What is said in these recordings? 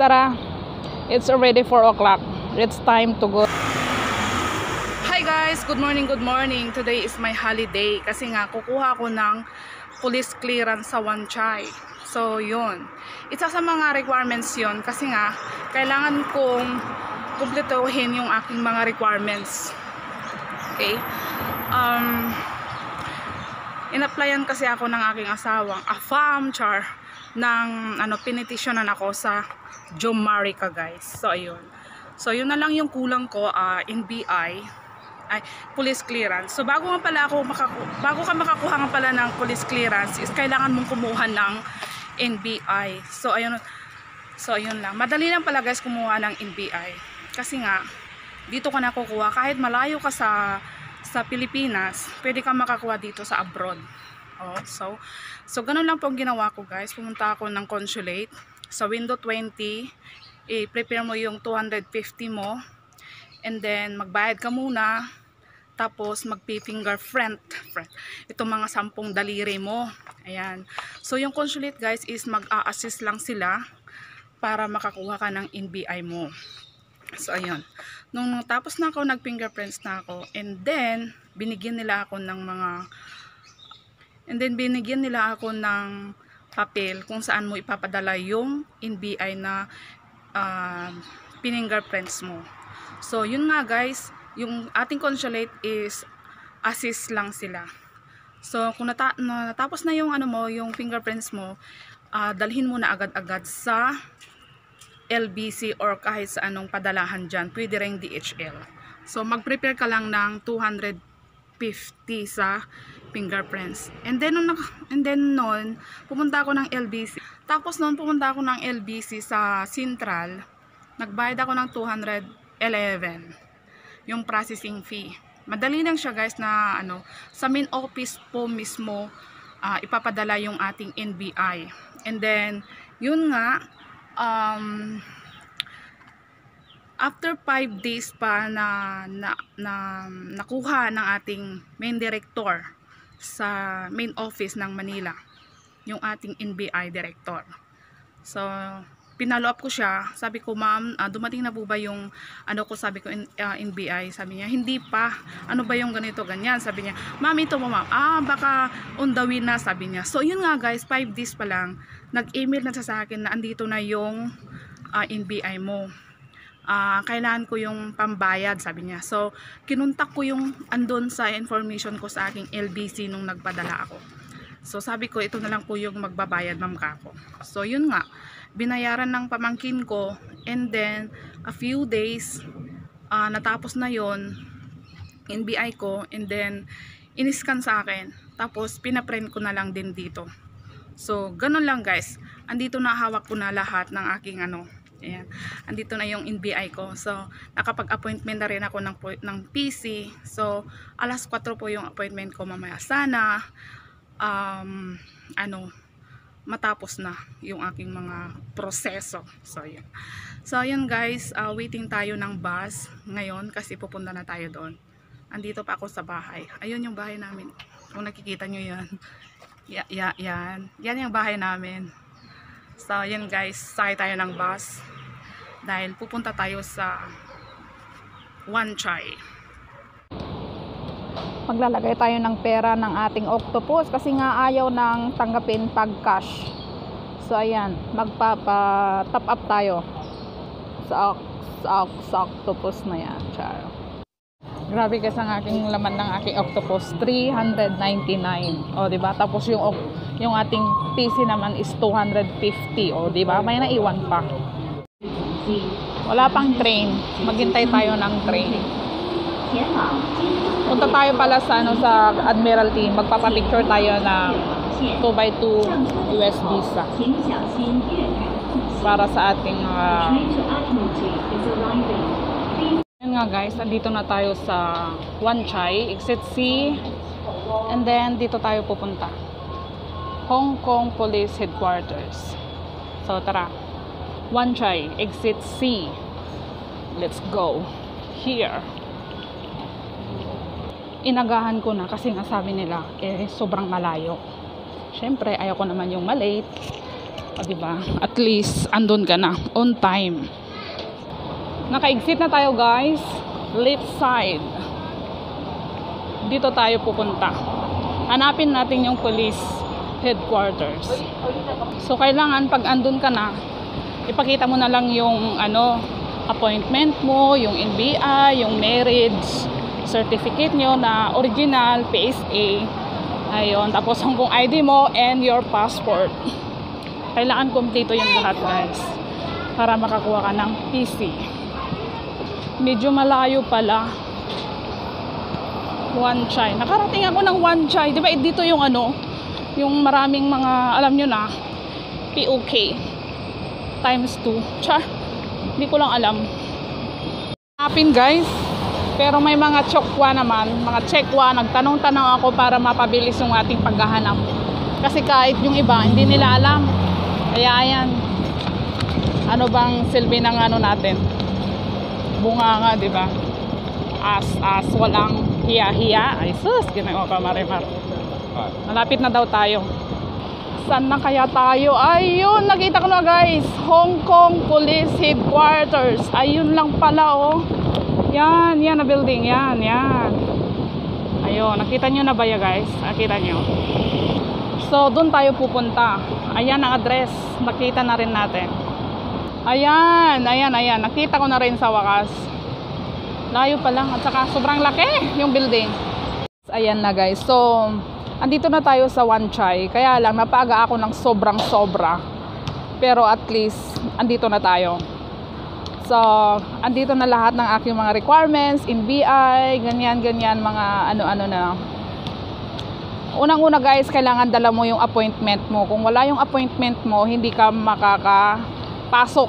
tara. It's already 4 o'clock. It's time to go. Hi guys, good morning, good morning. Today is my holiday kasi nga kukuha ko ng police clearance sa Wan Chai. So yun, isa sa mga requirements yun kasi nga kailangan kong kumpletuhin yung aking mga requirements. Okay, in-applyan kasi ako ng aking asawang ng pinetitionan ako sa Jomarica guys. So ayun, so yun na lang yung kulang ko, NBI ay police clearance. So bago ka makakuha nga pala ng police clearance is kailangan mong kumuha ng NBI. So ayun lang, madali lang pala guys kumuha ng NBI kasi nga dito ka nakukuha kahit malayo ka sa Pilipinas, pwede ka makakuha dito sa abroad. So ganun lang po ang ginawa ko guys. Pumunta ako ng consulate sa window 20, i-prepare mo yung 250 mo, and then magbayad ka muna, tapos magpi-fingerprint itong mga 10 daliri mo. Ayan, so yung consulate guys is mag-a-assist lang sila para makakuha ka ng NBI mo. So ayun, nung tapos na ako, nag-fingerprints na ako, and then binigyan nila ako ng papel kung saan mo ipapadala yung NBI na fingerprints mo. So yun nga guys, yung ating consulate is assist lang sila. So kung natapos na yung yung fingerprints mo, dalhin mo na agad-agad sa LBC or kahit sa anong padalahan dyan, pwede rin DHL. So mag-prepare ka lang ng 250 sa fingerprints. And then noon pumunta ako ng LBC. Tapos noon pumunta ako ng LBC sa Central. Nagbayad ako ng 211 yung processing fee. Madali lang siya guys na sa main office po mismo ipapadala yung ating NBI. And then yun nga, after 5 days pa na nakuha ng ating main director sa main office ng Manila, yung ating NBI director. So pinalo up ko siya, sabi ko, ma'am, dumating na po ba yung sabi ko, NBI? Sabi niya, hindi pa. Ano ba yung ganito, ganyan? Sabi niya, ma'am, ito mo ma'am. Baka on the way na, sabi niya. So yun nga guys, 5 days pa lang, nag-email na sa akin na andito na yung NBI mo. Kailangan ko yung pambayad, sabi niya. So kinuntak ko yung andon sa information ko sa aking LBC nung nagpadala ako. So sabi ko, ito na lang po yung magbabayad, ma'am kako. So yun nga, binayaran ng pamangkin ko, and then a few days natapos na yon NBI ko, and then iniscan sa akin, tapos pinaprint ko na lang din dito. So ganun lang guys, andito na, hawak ko na lahat ng aking ayan, andito na yung NBI ko. So nakapag-appointment na rin ako ng PC. So alas 4 po yung appointment ko mamaya. Sana matapos na yung aking mga proseso. So yun. So yun guys, waiting tayo ng bus ngayon kasi pupunta na tayo doon. Andito pa ako sa bahay. Ayun yung bahay namin. Kung nakikita nyo yan. Yan yung bahay namin. So yun guys, sakay tayo ng bus dahil pupunta tayo sa Wan Chai. Maglalagay tayo ng pera ng ating octopus kasi nga ayaw nang tanggapin pag cash. So ayan, magpapa-top up tayo sa octopus na yan. Char. Grabe kasi ang aking laman ng aking octopus, 399. O diba? Tapos yung ating PC naman is 250. O diba? May naiwan pa. Wala pang train. Maghintay tayo ng train. Punta tayo pala sa Admiralty. Magpapapicture tayo ng 2x2 US visa para sa ating yun nga guys, andito na tayo sa Wan Chai, exit C, and then dito tayo pupunta, Hong Kong Police Headquarters. So tara, Wan Chai, exit C, let's go. Here inagahan ko na kasi nga sabi nila sobrang malayo. Syempre ayaw ko naman yung malate. O, diba? At least, andun ka na. On time. Naka-exit na tayo, guys. Left side. Dito tayo pupunta. Hanapin natin yung police headquarters. So, kailangan pag andun ka na, ipakita mo na lang yung appointment mo, yung NBI, yung marriage certificate nyo na original, PSA. Ayun. Tapos, hanggang ID mo and your passport. Kailangan kumpleto yung lahat, guys, para makakuha ka ng PC. Medyo malayo pala. Wan Chai. Nakarating ako ng Wan Chai. Diba dito yung yung maraming mga, alam nyo na, POK times 2. Char, hindi ko lang alam. Hanapin, guys. Pero may mga chokwa naman, mga chekwa. Nagtanong-tanong ako para mapabilis yung ating paghahanap. Kasi kahit yung iba, hindi nila alam. Kaya ayan, ano bang silbi ng natin? Bunga nga, di ba? As walang hiya-hiya. Ay sus, ginawa pa Marimar. Malapit na daw tayo. Saan na kaya tayo? Ayun, nakita ko na, guys. Hong Kong Police Headquarters. Ayun lang pala, oh. Yan na building. Yan. Ayun, nakita nyo na ba ya, guys? Nakita nyo? So, doon tayo pupunta. Ayan ang address. Nakita na rin natin. Ayan. Nakita ko na rin sa wakas. Layo pa lang. At saka, sobrang laki yung building. Ayan na, guys. So, andito na tayo sa Wan Chai. Kaya lang, napaaga ako ng sobrang-sobra. Pero at least, andito na tayo. So, andito na lahat ng aking mga requirements, NBI, ganyan, mga ano-ano na. Unang-una, guys, kailangan dala mo yung appointment mo. Kung wala yung appointment mo, hindi ka makakapasok.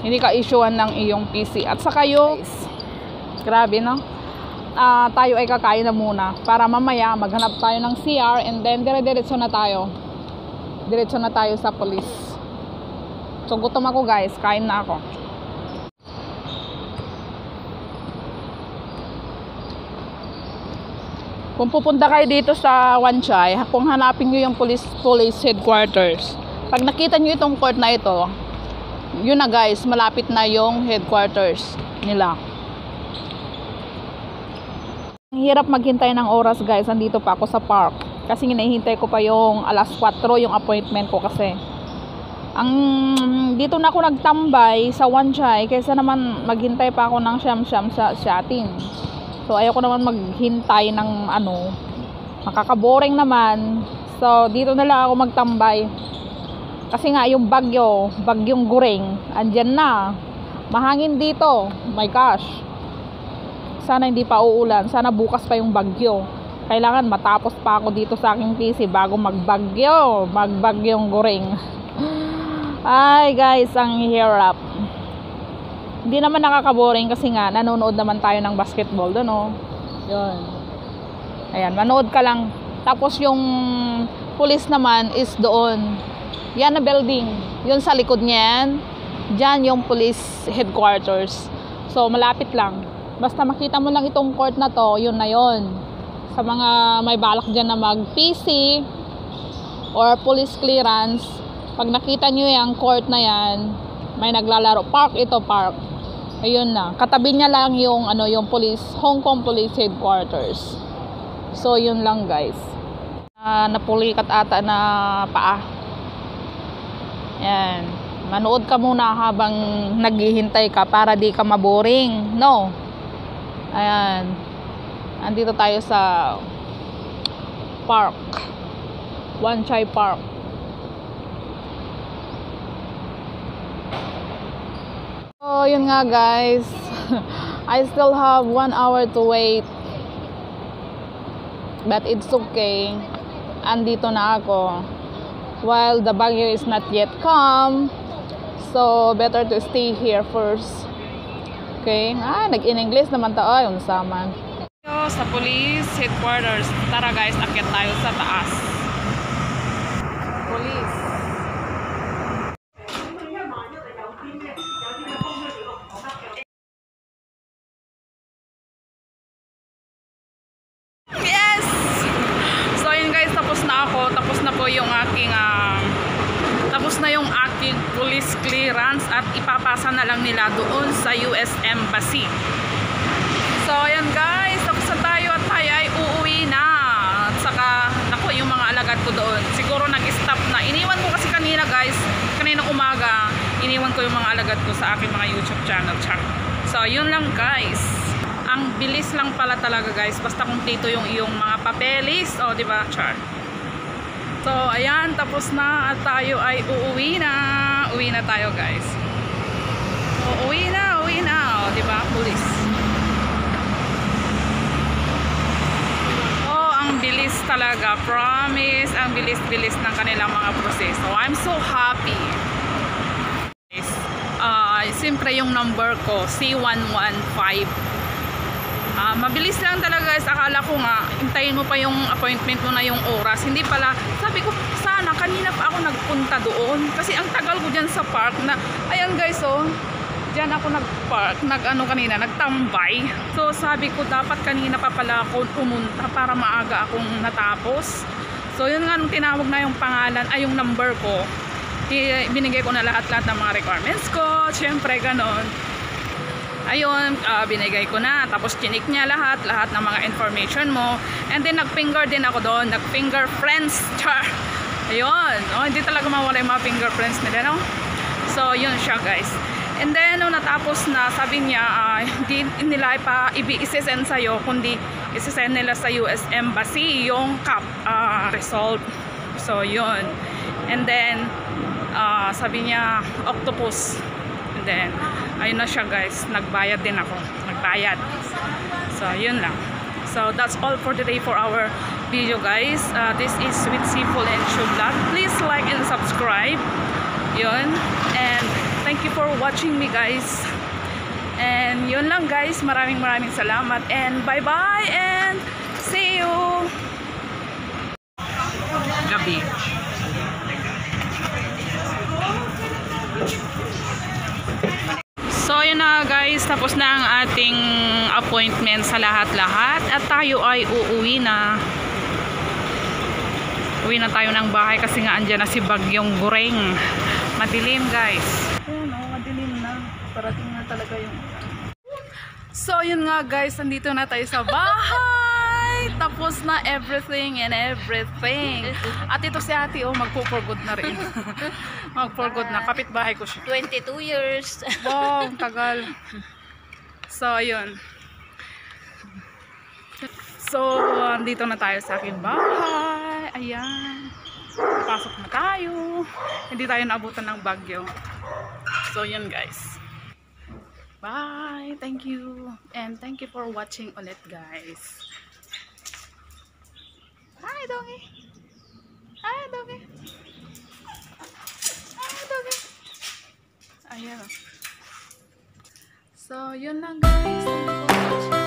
Hindi ka issuean ng iyong PC. At saka yung, grabe, no? Tayo ay kakain na muna para mamaya maghanap tayo ng CR and then dire-diretso na tayo. Diretso na tayo sa police. So, gutom ako, guys. Kain na ako. Kung pupunta kayo dito sa Wan Chai, kung hanapin nyo yung police headquarters, pag nakita nyo itong court na ito, yun na, guys, malapit na yung headquarters nila. Ang hirap maghintay ng oras, guys. Andito pa ako sa park kasi hinahintay ko pa yung alas 4 yung appointment ko kasi dito na ako nagtambay sa Wan Chai kaysa naman maghintay pa ako ng siyam-siyam sa atin. So, ayoko naman maghintay ng makakaboring naman. So, dito na lang ako magtambay. Kasi nga, yung bagyong guring, andyan na. Mahangin dito. My gosh. Sana hindi pa uulan. Sana bukas pa yung bagyo. Kailangan matapos pa ako dito sa aking PC bago magbagyong guring. Ay, guys, ang hirap. Hindi naman nakakaboring kasi nga nanonood naman tayo ng basketball doon, oh. Yun. Ayan, manood ka lang. Tapos yung police naman is doon. Yan na building. Yun sa likod niyan. Diyan yung police headquarters. So, malapit lang. Basta makita mo lang itong court na to, yun na yun. Sa mga may balak dyan na mag-PC or police clearance, pag nakita nyo yung court na yan, may naglalaro. Park ito, park. Ayun na. Katabi niya lang yung yung police, Hong Kong Police Headquarters. So yun lang, guys. Napulikat ata na paa. Yan. Manood ka muna habang naghihintay ka para di ka maboring. No. Ayan. Andito tayo sa park. Wan Chai Park. So, yun nga, guys. I still have 1 hour to wait. But it's okay. Andito na ako. While the bagyo is not yet come. So, better to stay here first. Okay? Nag-in-English naman tayo. Yung saman. Sa police headquarters. Tara, guys. Akyat tayo sa taas. Police. Yes! So, yun, guys. Tapos na ako. Tapos na po yung aking tapos na yung ipapasa na lang nila doon sa US Embassy. So ayan guys, tapos na tayo at tayo ay uuwi na. At saka naku, yung mga alagad ko doon siguro nag-stop na. Iniwan ko kasi kanina guys, kaninang umaga iniwan ko yung mga alagad ko sa aking mga YouTube channel. So yun lang guys, ang bilis lang pala talaga guys, basta kumpleto yung iyong mga papelis, o diba, char. So ayan, tapos na at tayo ay uuwi na. Uwi na tayo guys. So, uwi na, o diba, police. Oh, ang bilis talaga, promise, ang bilis-bilis ng kanilang mga proseso. I'm so happy. Siyempre yung number ko C115. Mabilis lang talaga guys. Akala ko nga hintayin mo pa yung appointment mo na yung oras, hindi pala. Sabi ko sana kanina pa ako nagpunta doon kasi ang tagal ko dyan sa park na. Ayan guys, oh, dyan ako nagpark, kanina nagtambay. So sabi ko dapat kanina pa pala ako pumunta para maaga akong natapos. So yun nga, nung tinawag na yung pangalan ay yung number ko, binigay ko na lahat-lahat ng mga requirements ko, syempre ganon. Ayun, binigay ko na, tapos chinik niya lahat ng mga information mo, and then nag-finger din ako doon, nag-fingerprints, char. Ayun, oh, hindi talaga mawala yung mga fingerprints nila, no? So yun siya guys. And then nung natapos na, sabi niya hindi nila pa i-send sa'yo, kundi i-send nila sa US Embassy yung result. So yun. And then sabi niya octopus. And then ayun na siya guys, nagbayad din ako, nagbayad. So yun lang. So that's all for today for our video guys. This is Sweet Seafood and Shoe Vlog. Please like and subscribe. Yun. And thank you for watching me guys. And yun lang guys, maraming salamat, and bye bye and see you. Gabi. So yun na guys, tapos na ang ating appointment sa lahat-lahat at tayo ay uuwi na. Uwi na tayo ng bahay kasi nga andyan na si Bagyong Gureng. Madilim guys. Ayun o, madilim na. Parating na talaga yung... So yun nga guys, nandito na tayo sa bahay. Tapos na everything and everything. At ito si ate, oh, magpo-for good na rin. Mag-for good na. Kapitbahay ko siya. 22 years. Wow, tagal. So yun. So andito na tayo sa aking bahay. Ayan. Pasok na tayo. Hindi tayo naabutan ng bagyo. So yun guys. Bye. Thank you. And thank you for watching ulit guys. Hi doggy. Hi doggy. Hi doggy. Ayan. So yun lang guys. Thank you for watching.